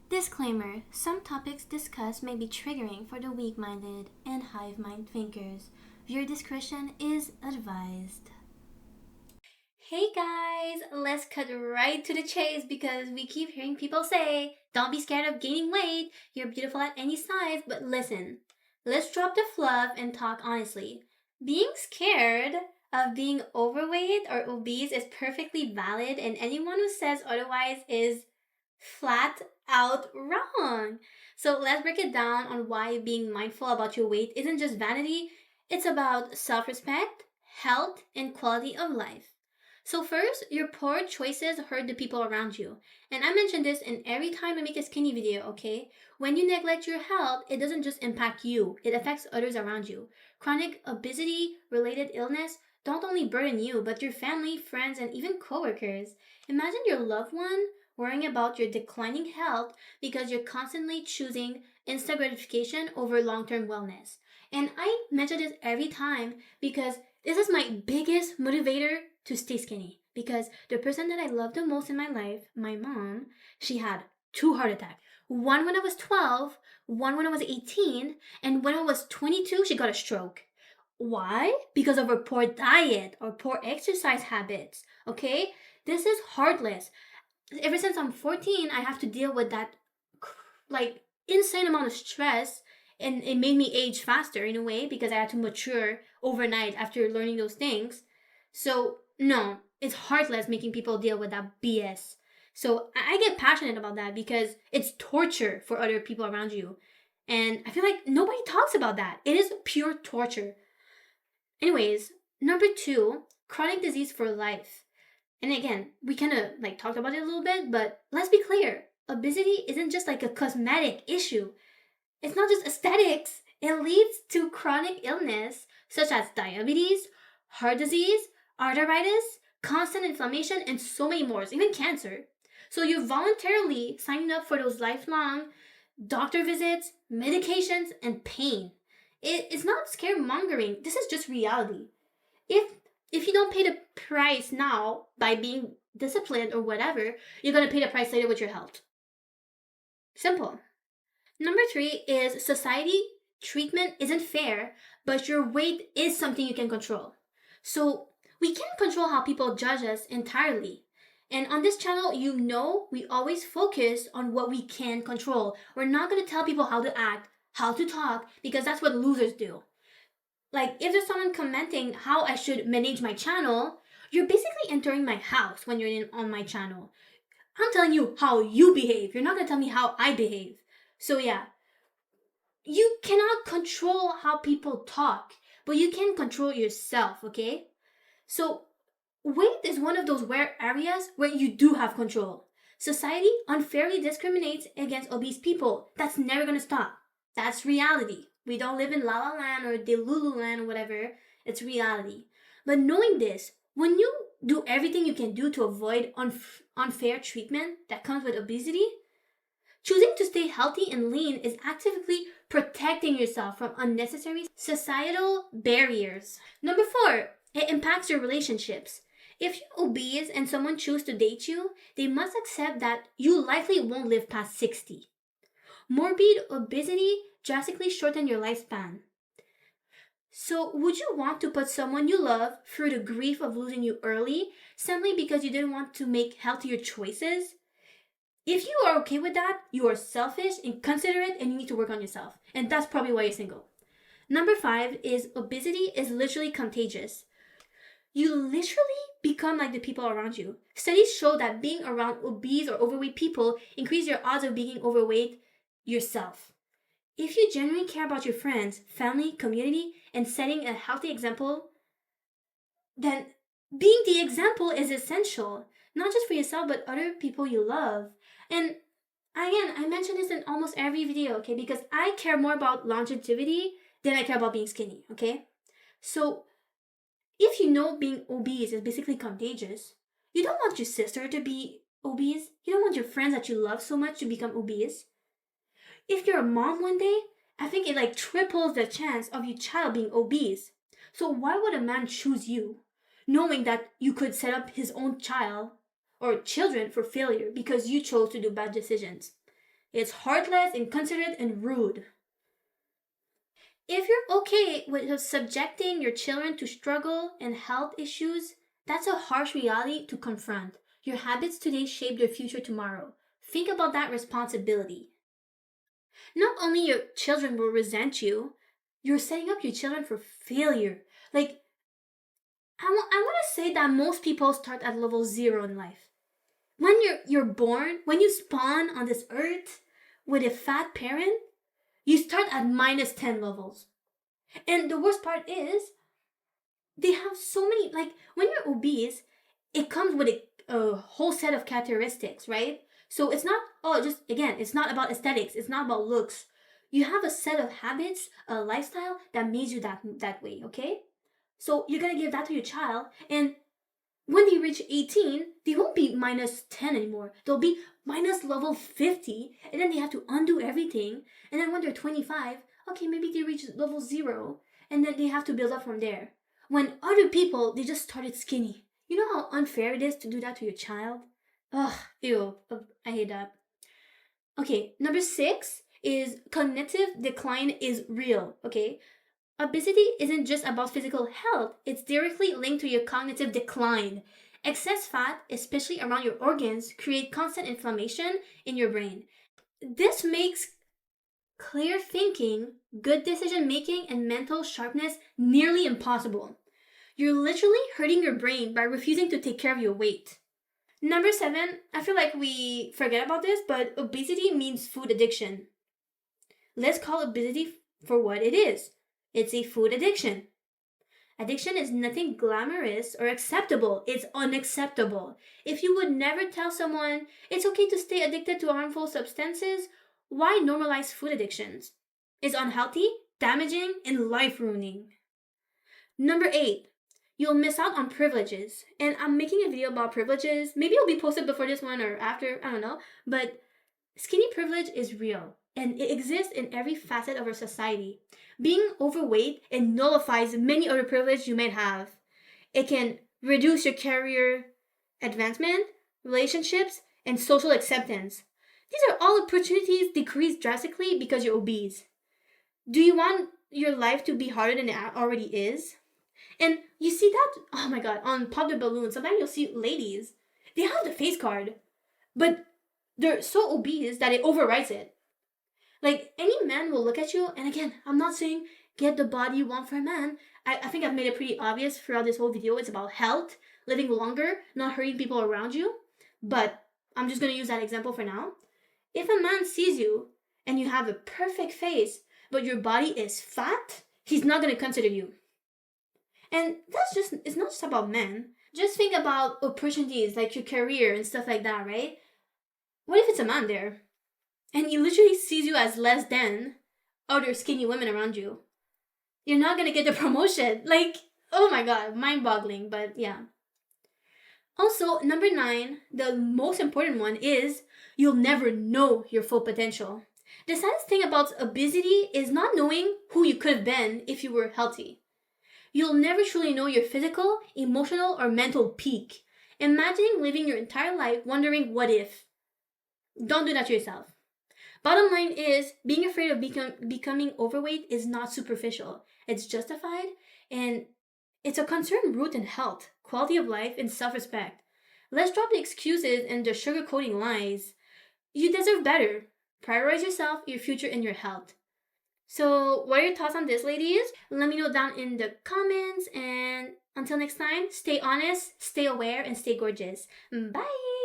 Disclaimer: some topics discussed may be triggering for the weak minded and hive mind thinkers. Viewer discretion is advised. Hey guys, let's cut right to the chase because we keep hearing people say, don't be scared of gaining weight, you're beautiful at any size. But listen, let's drop the fluff and talk honestly. Being scared of being overweight or obese is perfectly valid, and anyone who says otherwise is flat out wrong. So let's break it down on why being mindful about your weight isn't just vanity, it's about self respect, health, and quality of life. So, first, your poor choices hurt the people around you. And I mention this in every time I make a skinny video, okay? When you neglect your health, it doesn't just impact you, it affects others around you. Chronic obesity related illness don't only burden you, but your family, friends, and even coworkers. Imagine your loved one worrying about your declining health because you're constantly choosing instant gratification over long term wellness. And I mention this every time because this is my biggest motivator to stay skinny. Because the person that I love the most in my life, my mom, she had two heart attacks. One when I was 12, one when I was 18, and when I was 22, she got a stroke. Why? Because of her poor diet or poor exercise habits. Okay? This is heartless. Ever since I'm 14, I have to deal with that like insane amount of stress, and it made me age faster in a way because I had to mature overnight after learning those things. So, no, it's heartless making people deal with that BS. So, I get passionate about that because it's torture for other people around you. And I feel like nobody talks about that. It is pure torture. Anyways, number two, chronic disease for life. And again, we kind of like talked about it a little bit, but let's be clear. Obesity isn't just like a cosmetic issue. It's not just aesthetics. It leads to chronic illness such as diabetes, heart disease, arthritis, constant inflammation, and so many more, even cancer. So you're voluntarily signing up for those lifelong doctor visits, medications, and pain. It's not scaremongering. This is just reality. If if you don't pay the price now by being disciplined or whatever, you're gonna pay the price later with your health. Simple. Number three is society treatment isn't fair, but your weight is something you can control. So we can't control how people judge us entirely. And on this channel, you know we always focus on what we can control. We're not gonna tell people how to act, how to talk, because that's what losers do. Like, if there's someone commenting how I should manage my channel, you're basically entering my house when you're on my channel. I'm telling you how you behave. You're not gonna tell me how I behave. So yeah, you cannot control how people talk, but you can control yourself, okay? So weight is one of those rare areas where you do have control. Society unfairly discriminates against obese people. That's never gonna stop. That's reality. We don't live in La La Land or Delulu Land or whatever. It's reality. But knowing this, when you do everything you can do to avoid unfair treatment that comes with obesity, choosing to stay healthy and lean is actively protecting yourself from unnecessary societal barriers. Number four, it impacts your relationships. If you're obese and someone chooses to date you, they must accept that you likely won't live past 60. Morbid obesity drastically shortens your lifespan. So, would you want to put someone you love through the grief of losing you early simply because you didn't want to make healthier choices? If you are okay with that, you are selfish, inconsiderate, and you need to work on yourself. And that's probably why you're single. Number five is obesity is literally contagious. You literally become like the people around you. Studies show that being around obese or overweight people increase your odds of being overweight yourself. If you genuinely care about your friends, family, community, and setting a healthy example, then being the example is essential, not just for yourself, but other people you love. And again, I mention this in almost every video, okay? Because I care more about longevity than I care about being skinny, okay? So, if you know being obese is basically contagious, you don't want your sister to be obese. You don't want your friends that you love so much to become obese. If you're a mom one day, I think it like triples the chance of your child being obese. So why would a man choose you, knowing that you could set up his own child or children for failure because you chose to do bad decisions? It's heartless, inconsiderate, and rude. If you're okay with subjecting your children to struggle and health issues, that's a harsh reality to confront. Your habits today shape their future tomorrow. Think about that responsibility. Not only your children will resent you, you're setting up your children for failure. Like, I want to say that most people start at level 0 in life. When you're born, when you spawn on this earth with a fat parent, you start at minus 10 levels. And the worst part is, they have so many, like, when you're obese, it comes with a whole set of characteristics, right? So it's not, it's not about aesthetics, it's not about looks. You have a set of habits, a lifestyle that made you that way, okay? So you're gonna give that to your child, and when they reach 18, they won't be minus 10 anymore. They'll be minus level 50, and then they have to undo everything. And then when they're 25, okay, maybe they reach level 0, and then they have to build up from there. When other people, they just started skinny. You know how unfair it is to do that to your child? Ugh, ew, I hate that. Okay, number 6 is cognitive decline is real, okay? Obesity isn't just about physical health, it's directly linked to your cognitive decline. Excess fat, especially around your organs, create constant inflammation in your brain. This makes clear thinking, good decision making, and mental sharpness nearly impossible. You're literally hurting your brain by refusing to take care of your weight. Number 7, I feel like we forget about this, but obesity means food addiction. Let's call obesity for what it is. It's a food addiction. Addiction is nothing glamorous or acceptable. It's unacceptable. If you would never tell someone it's okay to stay addicted to harmful substances, why normalize food addictions? It's unhealthy, damaging, and life-ruining. Number 8, you'll miss out on privileges. And I'm making a video about privileges. Maybe it'll be posted before this one or after, I don't know. But skinny privilege is real, and it exists in every facet of our society. Being overweight, it nullifies many other privileges you might have. It can reduce your career advancement, relationships, and social acceptance. These are all opportunities decreased drastically because you're obese. Do you want your life to be harder than it already is? And you see that, oh my god, on Pop the Balloon, sometimes you'll see ladies, they have the face card, but they're so obese that it overrides it. Like, any man will look at you, and again, I'm not saying get the body you want for a man. I think I've made it pretty obvious throughout this whole video. It's about health, living longer, not hurting people around you. But I'm just going to use that example for now. If a man sees you and you have a perfect face, but your body is fat, he's not going to consider you. And it's not just about men. Just think about opportunities like your career and stuff like that, right? What if it's a man there? And he literally sees you as less than other skinny women around you. You're not gonna get the promotion. Like, oh my god, mind-boggling, but yeah. Also, number 9, the most important one is you'll never know your full potential. The saddest thing about obesity is not knowing who you could have been if you were healthy. You'll never truly know your physical, emotional, or mental peak. Imagine living your entire life wondering what if. Don't do that to yourself. Bottom line is, being afraid of becoming overweight is not superficial. It's justified, and it's a concern rooted in health, quality of life, and self-respect. Let's drop the excuses and the sugarcoating lies. You deserve better. Prioritize yourself, your future, and your health. So, what are your thoughts on this, ladies? Let me know down in the comments, and until next time, stay honest, stay aware, and stay gorgeous. Bye!